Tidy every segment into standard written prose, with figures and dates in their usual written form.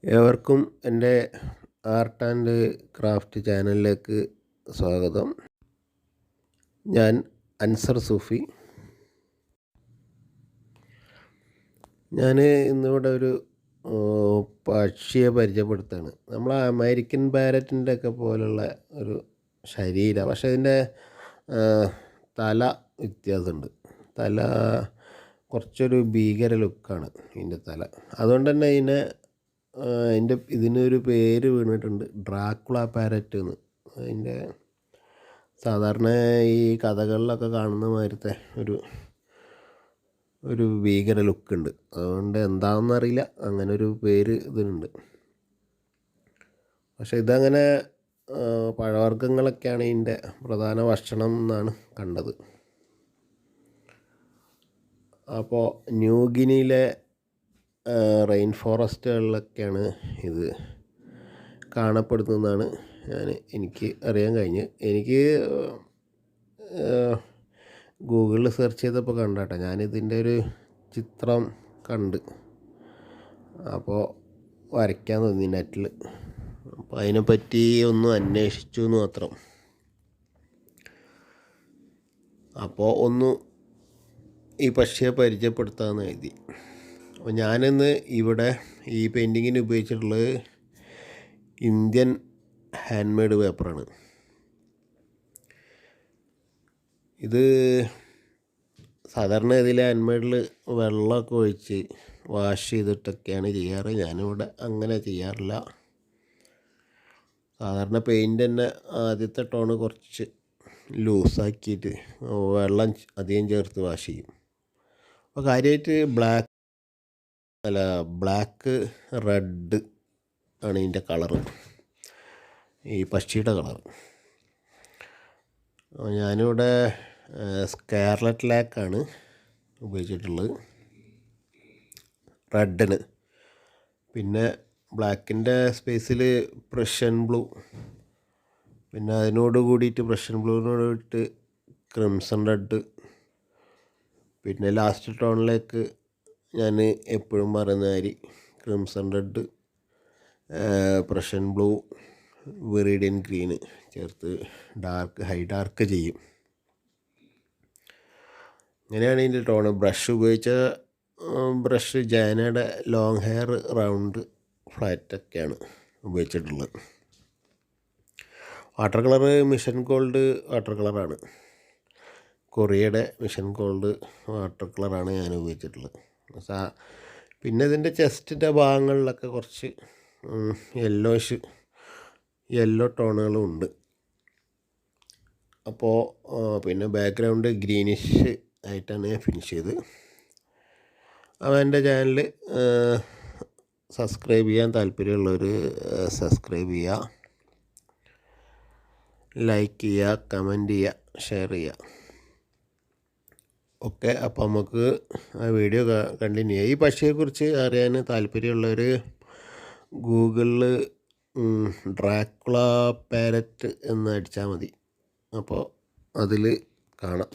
ഏവർക്കും എൻ്റെ art and craft ചാനലിലേക്ക് സ്വാഗതം. ഞാൻ അൻസർ സൂഫി. ഞാൻ ഇന്നിവിടെ ഒരു പക്ഷിയെ പരിചയപ്പെടുത്തുകയാണ്. നമ്മൾ അമേരിക്കൻ പാരറ്റിൻ്റെ ഒക്കെ പോലുള്ള ഒരു ശരീരം, പക്ഷേ ഇതിൻ്റെ തല വ്യത്യാസമുണ്ട്. തല കുറച്ചൊരു ഭീകര ലുക്കാണ് ഇതിൻ്റെ തല. അതുകൊണ്ട് തന്നെ ഇതിനൊരു പേര് വീണിട്ടുണ്ട്, ഡ്രാക്കുള പാരറ്റ് എന്ന്. അതിൻ്റെ സാധാരണ ഈ കഥകളിലൊക്കെ കാണുന്ന മാതിരത്തെ ഒരു ഭീകര ലുക്കുണ്ട്. അതുകൊണ്ട് എന്താണെന്നറിയില്ല, അങ്ങനെ ഒരു പേര് ഇതിനുണ്ട്. പക്ഷെ ഇതങ്ങനെ പഴവർഗ്ഗങ്ങളൊക്കെയാണ് ഇതിൻ്റെ പ്രധാന ഭക്ഷണം എന്നാണ് കണ്ടത്. അപ്പോൾ ന്യൂഗിനിയിലെ റെയിൻ ഫോറസ്റ്റുകളിലൊക്കെയാണ് ഇത് കാണപ്പെടുന്നതെന്നാണ് എനിക്ക് അറിയാൻ കഴിഞ്ഞ്. എനിക്ക് ഗൂഗിളിൽ സെർച്ച് ചെയ്തപ്പോൾ കണ്ടാട്ടെ, ഞാനിതിൻ്റെ ഒരു ചിത്രം കണ്ട് അപ്പോൾ വരയ്ക്കാൻ തോന്നി നെറ്റിൽ. അപ്പോൾ അതിനെപ്പറ്റി ഒന്ന് അന്വേഷിച്ചു എന്ന് മാത്രം. അപ്പോൾ ഈ പക്ഷിയെ പരിചയപ്പെടുത്താമെന്ന് എഴുതി. അപ്പോൾ ഞാനിന്ന് ഇവിടെ ഈ പെയിൻറ്റിങ്ങിന് ഉപയോഗിച്ചിട്ടുള്ളത് ഇന്ത്യൻ ഹാൻഡ് മെയ്ഡ് പേപ്പറാണ്. ഇത് സാധാരണ ഇതിൽ ഹാൻഡ് മെയ്ഡിൽ വെള്ളമൊക്കെ ഒഴിച്ച് വാഷ് ചെയ്തിട്ടൊക്കെയാണ് ചെയ്യാറ്. ഞാനിവിടെ അങ്ങനെ ചെയ്യാറില്ല. സാധാരണ പെയിൻ്റ് തന്നെ ആദ്യത്തെ ടോണ് കുറച്ച് ലൂസാക്കിയിട്ട് വെള്ളം അധികം ചേർത്ത് വാഷ് ചെയ്യും. അപ്പോൾ കാര്യമായിട്ട് ബ്ലാക്ക് റെഡ് ആണ് ഇതിൻ്റെ കളറ്, ഈ പക്ഷിയുടെ കളർ. ഞാനിവിടെ സ്കാർലറ്റ് ലാക്കാണ് ഉപയോഗിച്ചിട്ടുള്ളത് റെഡിന്. പിന്നെ ബ്ലാക്കിൻ്റെ സ്പേസിൽ പ്രഷ്യൻ ബ്ലൂ, പിന്നെ അതിനോട് കൂടിയിട്ട് പ്രഷ്യൻ ബ്ലൂവിനോട് ക്രിംസൺ റെഡ്, പിന്നെ ലാസ്റ്റ് ടോണിലേക്ക് ഞാൻ എപ്പോഴും പറയുന്ന മാതിരി crimson red, Prussian blue, viridian green ചേർത്ത് ഹൈ ഡാർക്ക് ചെയ്യും. ഇങ്ങനെയാണ് ഇതിൻ്റെ ടോണ്. ബ്രഷ് ജാനയുടെ ലോങ് ഹെയർ റൗണ്ട് ഫ്ലാറ്റൊക്കെയാണ് ഉപയോഗിച്ചിട്ടുള്ളത്. Water colour mission gold water കളറാണ്. കൊറിയയുടെ മിഷൻ ഗോൾഡ് വാട്ടർ കളറാണ് ഞാൻ ഉപയോഗിച്ചിട്ടുള്ളത്. പിന്നെ ഇതിൻ്റെ ചെസ്റ്റിൻ്റെ ഭാഗങ്ങളിലൊക്കെ കുറച്ച് യെല്ലോ ടോണുകളും ഉണ്ട്. അപ്പോൾ പിന്നെ ബാക്ക്ഗ്രൗണ്ട് ഗ്രീനിഷ് ആയിട്ടാണ് ഞാൻ ഫിനിഷ് ചെയ്ത്. അപ്പോൾ എൻ്റെ ചാനൽ സബ്സ്ക്രൈബ് ചെയ്യാൻ താല്പര്യമുള്ളവർ സബ്സ്ക്രൈബ് ചെയ്യുക, ലൈക്ക് ചെയ്യുക, കമൻറ്റ് ചെയ്യുക, ഷെയർ ചെയ്യുക. ഓക്കെ, അപ്പോൾ നമുക്ക് ആ വീഡിയോ കണ്ടിന്യൂ ചെയ്യാം. ഈ പക്ഷിയെക്കുറിച്ച് അറിയാൻ താല്പര്യമുള്ളവർ ഗൂഗിളിൽ ഡ്രാക്കുള പാരറ്റ് എന്ന് അടിച്ചാൽ മതി. അപ്പോൾ അതിൽ കാണാം.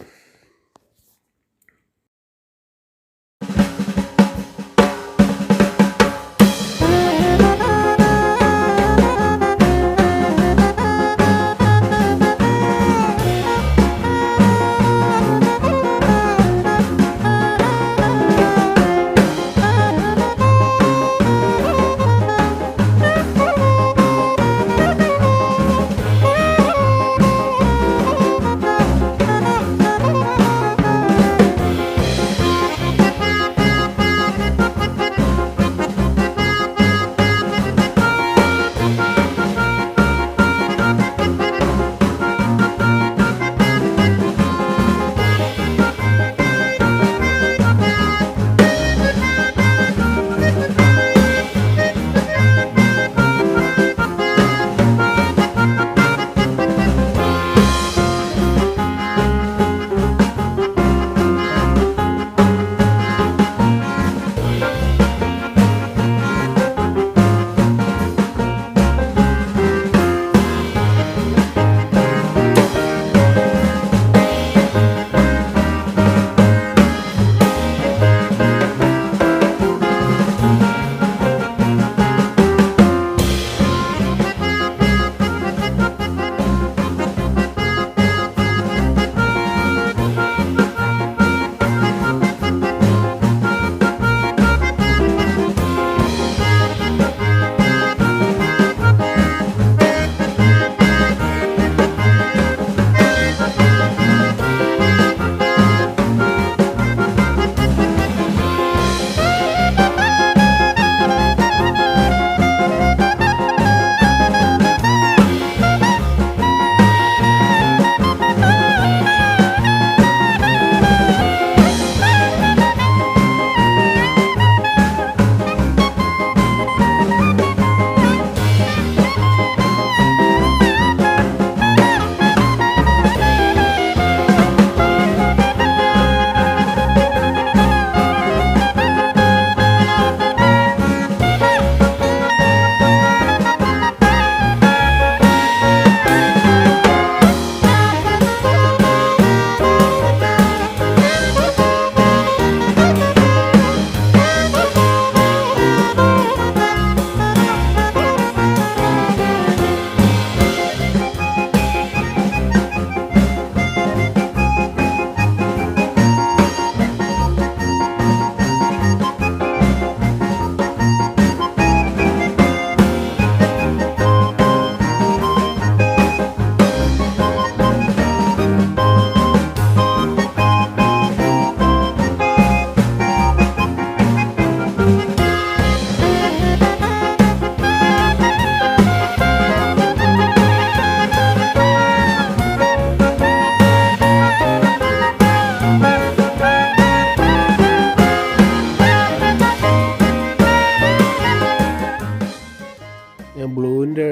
പിന്നെ ബ്ലൂവിൻ്റെ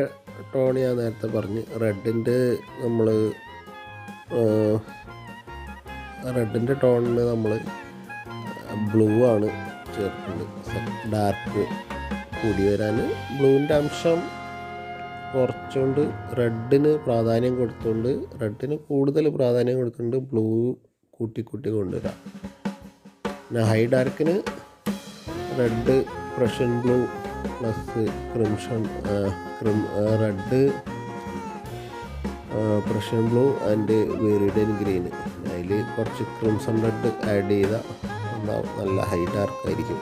ടോൺ ഞാൻ നേരത്തെ പറഞ്ഞ്. റെഡിൻ്റെ ടോണിന് നമ്മൾ ബ്ലൂ ആണ് ചേർക്കുന്നത്. ഡാർക്ക് കൂടി വരാൻ ബ്ലൂവിൻ്റെ അംശം കുറച്ചുകൊണ്ട് റെഡിന് പ്രാധാന്യം കൊടുത്തുകൊണ്ട്, റെഡിന് കൂടുതൽ പ്രാധാന്യം കൊടുത്തുകൊണ്ട് ബ്ലൂ കൂട്ടി കൊണ്ടുവരാം. പിന്നെ ഹൈ ഡാർക്കിന് red, Prussian blue plus red, Prussian blue and viridian green, അതിൽ കുറച്ച് ക്രിംസൺ റെഡ് ആഡ് ചെയ്താൽ ഉണ്ടാവും, നല്ല ഹൈ ഡാർക്ക് ആയിരിക്കും.